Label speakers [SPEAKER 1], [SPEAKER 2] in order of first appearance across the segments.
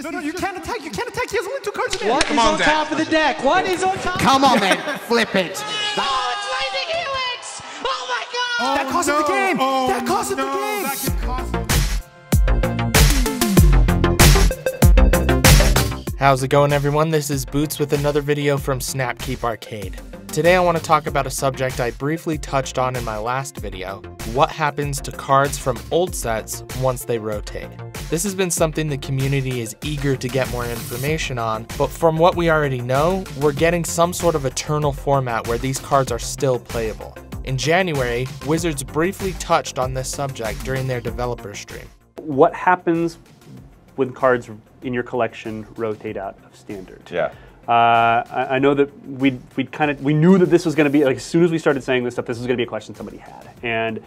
[SPEAKER 1] No, you can't attack. You can't attack. He has only 2 cards in hand.
[SPEAKER 2] What is on top of the deck? What is on top?
[SPEAKER 1] Come on, man. Flip it.
[SPEAKER 2] Oh, it's Lightning Helix! Oh my God!
[SPEAKER 1] That cost him the game. That cost him the game.
[SPEAKER 3] How's it going, everyone? This is Boots with another video from Snapkeep Arcade. Today I want to talk about a subject I briefly touched on in my last video: what happens to cards from old sets once they rotate. This has been something the community is eager to get more information on, but from what we already know, we're getting some sort of eternal format where these cards are still playable. In January, Wizards briefly touched on this subject during their developer stream.
[SPEAKER 4] What happens when cards in your collection rotate out of standard?
[SPEAKER 5] Yeah.
[SPEAKER 4] I know that we knew that this was going to be, like, as soon as we started saying this stuff, this was going to be a question somebody had, and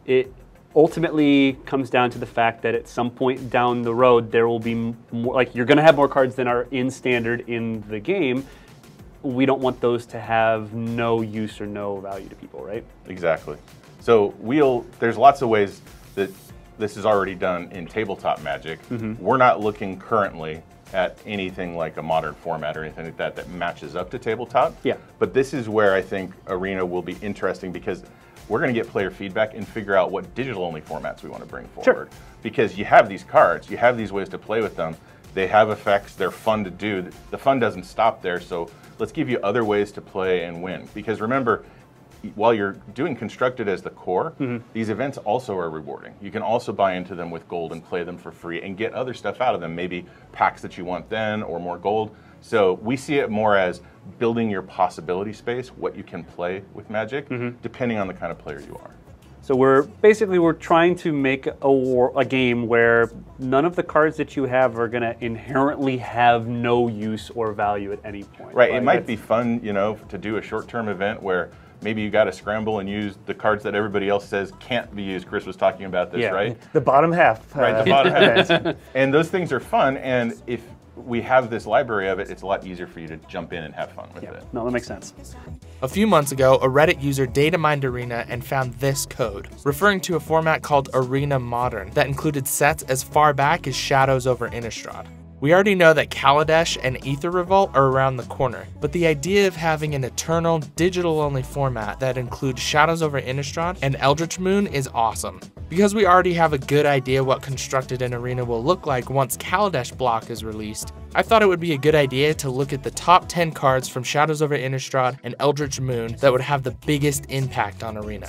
[SPEAKER 4] it ultimately comes down to the fact that at some point down the road there will be more, like, you're going to have more cards than are in standard in the game. We don't want those to have no use or no value to people, right?
[SPEAKER 5] Exactly. So there's lots of ways that this is already done in tabletop Magic. We're not looking currently at anything like a modern format or anything like that that matches up to tabletop.
[SPEAKER 4] Yeah.
[SPEAKER 5] But this is where I think Arena will be interesting, because we're going to get player feedback and figure out what digital-only formats we want to bring forward.
[SPEAKER 4] Sure.
[SPEAKER 5] Because you have these cards, you have these ways to play with them. They have effects, they're fun to do. The fun doesn't stop there, so let's give you other ways to play and win. Because remember, while you're doing Constructed as the core, these events also are rewarding. You can also buy into them with gold and play them for free and get other stuff out of them, maybe packs that you want then or more gold. So we see it more as building your possibility space, what you can play with Magic, depending on the kind of player you are.
[SPEAKER 4] So we're trying to make a game where none of the cards that you have are going to inherently have no use or value at any point.
[SPEAKER 5] Right. It might be fun, you know, to do a short-term event where maybe you got to scramble and use the cards that everybody else says can't be used. Chris was talking about this, right?
[SPEAKER 4] The bottom half.
[SPEAKER 5] Right, the bottom half. And those things are fun, and if we have this library of it, it's a lot easier for you to jump in and have fun with it.
[SPEAKER 4] No, that makes sense.
[SPEAKER 3] A few months ago, a Reddit user data mined Arena and found this code, referring to a format called Arena Modern that included sets as far back as Shadows over Innistrad. We already know that Kaladesh and Aether Revolt are around the corner, but the idea of having an eternal, digital-only format that includes Shadows over Innistrad and Eldritch Moon is awesome. Because we already have a good idea what Constructed in Arena will look like once Kaladesh block is released, I thought it would be a good idea to look at the top 10 cards from Shadows over Innistrad and Eldritch Moon that would have the biggest impact on Arena.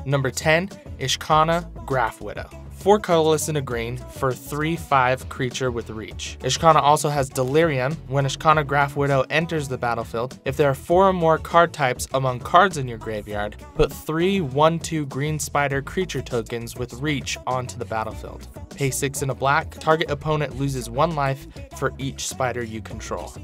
[SPEAKER 3] Number 10, Ishkana Graph Widow. 4 colorless and a green for 3/5 creature with reach. Ishkana also has Delirium. When Ishkana Graph Widow enters the battlefield, if there are 4 or more card types among cards in your graveyard, put 3 1/2 green spider creature tokens with reach onto the battlefield. Pay 6 and a black, target opponent loses 1 life for each spider you control.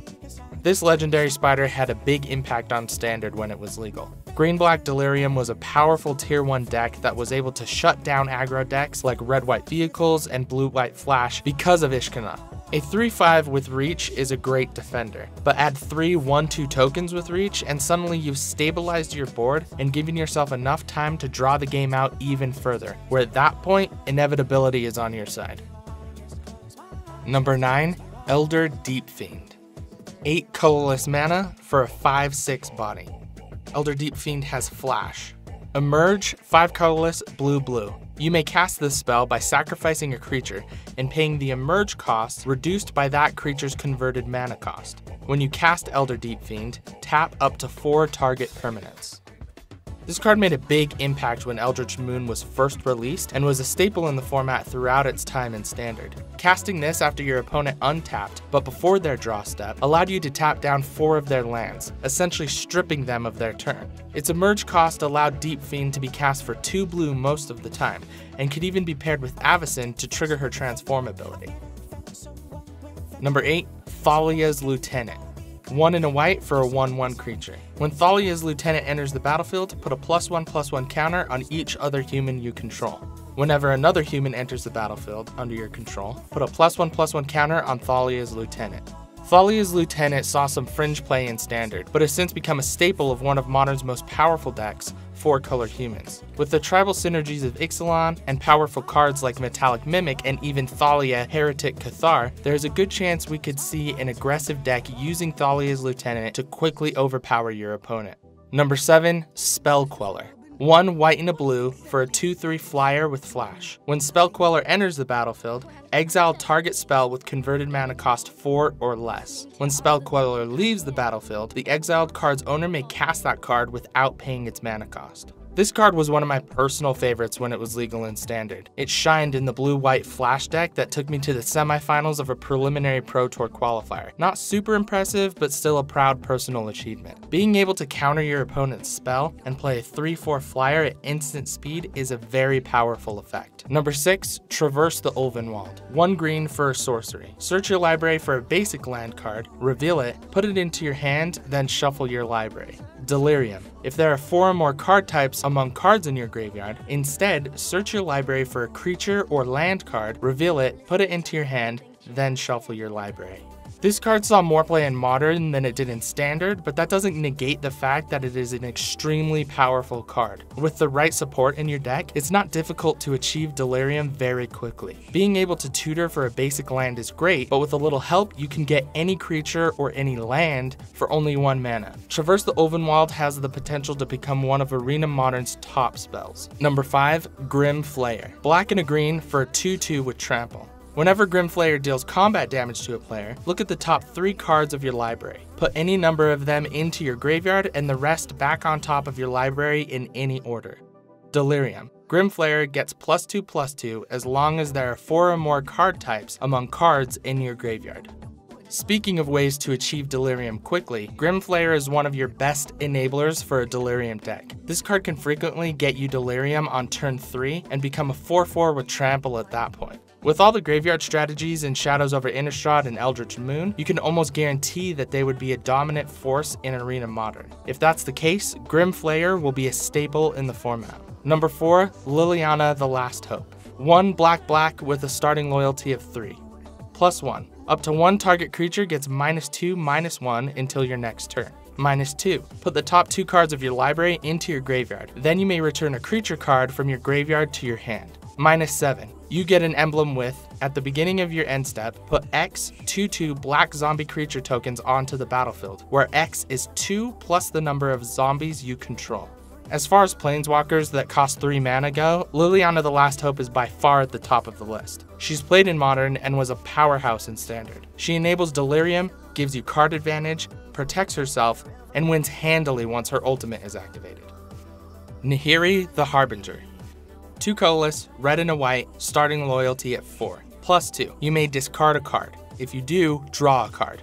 [SPEAKER 3] This legendary spider had a big impact on Standard when it was legal. Green-Black Delirium was a powerful Tier 1 deck that was able to shut down aggro decks like Red-White Vehicles and Blue-White Flash because of Ishkana. A 3/5 with reach is a great defender, but add 3 1/2 tokens with reach and suddenly you've stabilized your board and given yourself enough time to draw the game out even further, where at that point, inevitability is on your side. Number 9, Elder Deep Fiend. 8 colorless mana for a 5/6 body. Elder Deep Fiend has Flash. Emerge, 5 colorless, blue. You may cast this spell by sacrificing a creature and paying the emerge cost reduced by that creature's converted mana cost. When you cast Elder Deep Fiend, tap up to 4 target permanents. This card made a big impact when Eldritch Moon was first released and was a staple in the format throughout its time in Standard. Casting this after your opponent untapped, but before their draw step, allowed you to tap down 4 of their lands, essentially stripping them of their turn. Its emerge cost allowed Deep Fiend to be cast for 2 blue most of the time, and could even be paired with Avacyn to trigger her transform ability. Number 8, Thalia's Lieutenant. 1 and a white for a 1/1 creature. When Thalia's Lieutenant enters the battlefield, put a +1/+1 counter on each other human you control. Whenever another human enters the battlefield under your control, put a +1/+1 counter on Thalia's Lieutenant. Thalia's Lieutenant saw some fringe play in Standard, but has since become a staple of one of Modern's most powerful decks, 4-color humans. With the tribal synergies of Ixalan and powerful cards like Metallic Mimic and even Thalia Heretic Cathar, there's a good chance we could see an aggressive deck using Thalia's Lieutenant to quickly overpower your opponent. Number 7, Spell Queller. 1 white and a blue for a 2/3 flyer with flash. When Spell Queller enters the battlefield, exile target spell with converted mana cost 4 or less. When Spell Queller leaves the battlefield, the exiled card's owner may cast that card without paying its mana cost. This card was one of my personal favorites when it was legal in Standard. It shined in the blue-white flash deck that took me to the semifinals of a preliminary Pro Tour qualifier. Not super impressive, but still a proud personal achievement. Being able to counter your opponent's spell and play a 3/4 flyer at instant speed is a very powerful effect. Number 6, Traverse the Ulvenwald. 1 green for a sorcery. Search your library for a basic land card, reveal it, put it into your hand, then shuffle your library. Delirium. If there are 4 or more card types among cards in your graveyard, instead search your library for a creature or land card, reveal it, put it into your hand, then shuffle your library. This card saw more play in Modern than it did in Standard, but that doesn't negate the fact that it is an extremely powerful card. With the right support in your deck, it's not difficult to achieve Delirium very quickly. Being able to tutor for a basic land is great, but with a little help, you can get any creature or any land for only 1 mana. Traverse the Ulvenwald has the potential to become one of Arena Modern's top spells. Number 5, Grim Flayer. Black and a green for a 2/2 with trample. Whenever Grim Flayer deals combat damage to a player, look at the top 3 cards of your library. Put any number of them into your graveyard and the rest back on top of your library in any order. Delirium. Grim Flayer gets +2/+2 as long as there are 4 or more card types among cards in your graveyard. Speaking of ways to achieve Delirium quickly, Grim Flayer is one of your best enablers for a Delirium deck. This card can frequently get you Delirium on turn 3 and become a 4/4 with trample at that point. With all the graveyard strategies in Shadows over Innistrad and Eldritch Moon, you can almost guarantee that they would be a dominant force in Arena Modern. If that's the case, Grim Flayer will be a staple in the format. Number 4, Liliana the Last Hope. 1 black with a starting loyalty of 3. +1. Up to 1 target creature gets -2/-1 until your next turn. -2. Put the top 2 cards of your library into your graveyard. Then you may return a creature card from your graveyard to your hand. -7. You get an emblem with, at the beginning of your end step, put X 2/2 black zombie creature tokens onto the battlefield, where X is 2 plus the number of zombies you control. As far as planeswalkers that cost 3 mana go, Liliana the Last Hope is by far at the top of the list. She's played in Modern and was a powerhouse in Standard. She enables Delirium, gives you card advantage, protects herself, and wins handily once her ultimate is activated. Nahiri the Harbinger. 2 colorless, red and a white, starting loyalty at 4. +2. You may discard a card. If you do, draw a card.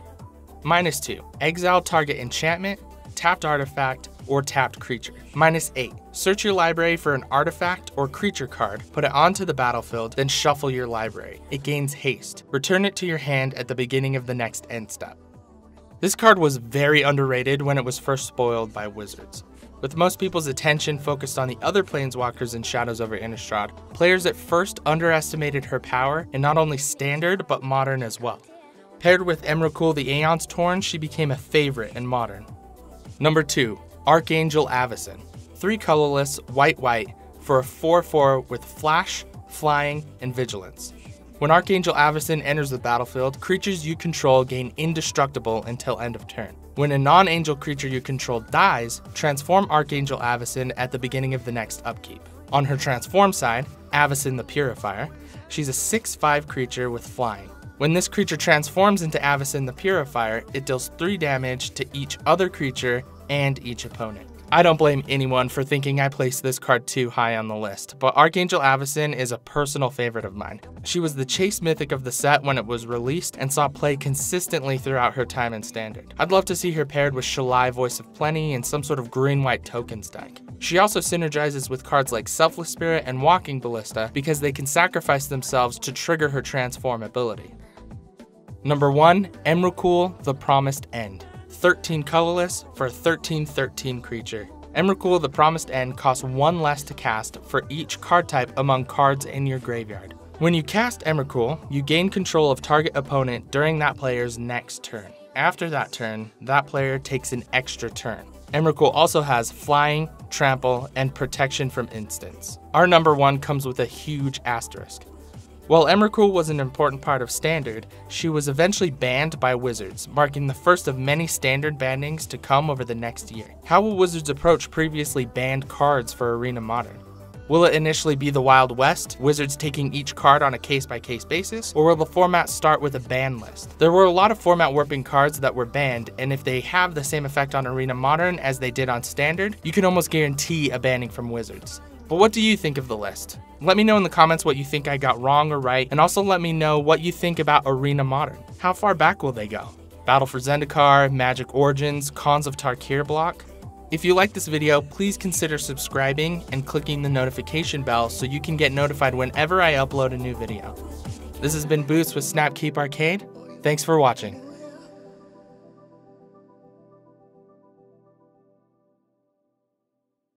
[SPEAKER 3] -2. Exile target enchantment, tapped artifact, or tapped creature. -8. Search your library for an artifact or creature card, put it onto the battlefield, then shuffle your library. It gains haste. Return it to your hand at the beginning of the next end step. This card was very underrated when it was first spoiled by Wizards. With most people's attention focused on the other planeswalkers in Shadows over Innistrad, players at first underestimated her power in not only Standard, but Modern as well. Paired with Emeril the Aeon's Torn, she became a favorite in Modern. Number 2, Archangel Allison. 3 colorless, white for a 4/4 with flash, flying, and vigilance. When Archangel Allison enters the battlefield, creatures you control gain indestructible until end of turn. When a non-angel creature you control dies, transform Archangel Allison at the beginning of the next upkeep. On her transform side, Allison the Purifier, she's a 6/5 creature with flying. When this creature transforms into Allison the Purifier, it deals 3 damage to each other creature and each opponent. I don't blame anyone for thinking I placed this card too high on the list, but Archangel Allison is a personal favorite of mine. She was the chase mythic of the set when it was released and saw play consistently throughout her time in Standard. I'd love to see her paired with Shalai Voice of Plenty and some sort of green-white tokens deck. She also synergizes with cards like Selfless Spirit and Walking Ballista because they can sacrifice themselves to trigger her transform ability. Number 1, Emeril the Promised End. 13 colorless for a 13/13 creature. Emeril the Promised End costs 1 less to cast for each card type among cards in your graveyard. When you cast Emeril, you gain control of target opponent during that player's next turn. After that turn, that player takes an extra turn. Emeril also has flying, trample, and protection from instants. Our number 1 comes with a huge asterisk. While Emeril was an important part of Standard, she was eventually banned by Wizards, marking the first of many Standard bannings to come over the next year. How will Wizards approach previously banned cards for Arena Modern? Will it initially be the Wild West, Wizards taking each card on a case-by-case basis, or will the format start with a ban list? There were a lot of format warping cards that were banned, and if they have the same effect on Arena Modern as they did on Standard, you can almost guarantee a banning from Wizards. But what do you think of the list? Let me know in the comments what you think I got wrong or right, and also let me know what you think about Arena Modern. How far back will they go? Battle for Zendikar, Magic Origins, Khans of Tarkir block? If you like this video, please consider subscribing and clicking the notification bell so you can get notified whenever I upload a new video. This has been Boots with Snap Keep Arcade. Thanks for watching.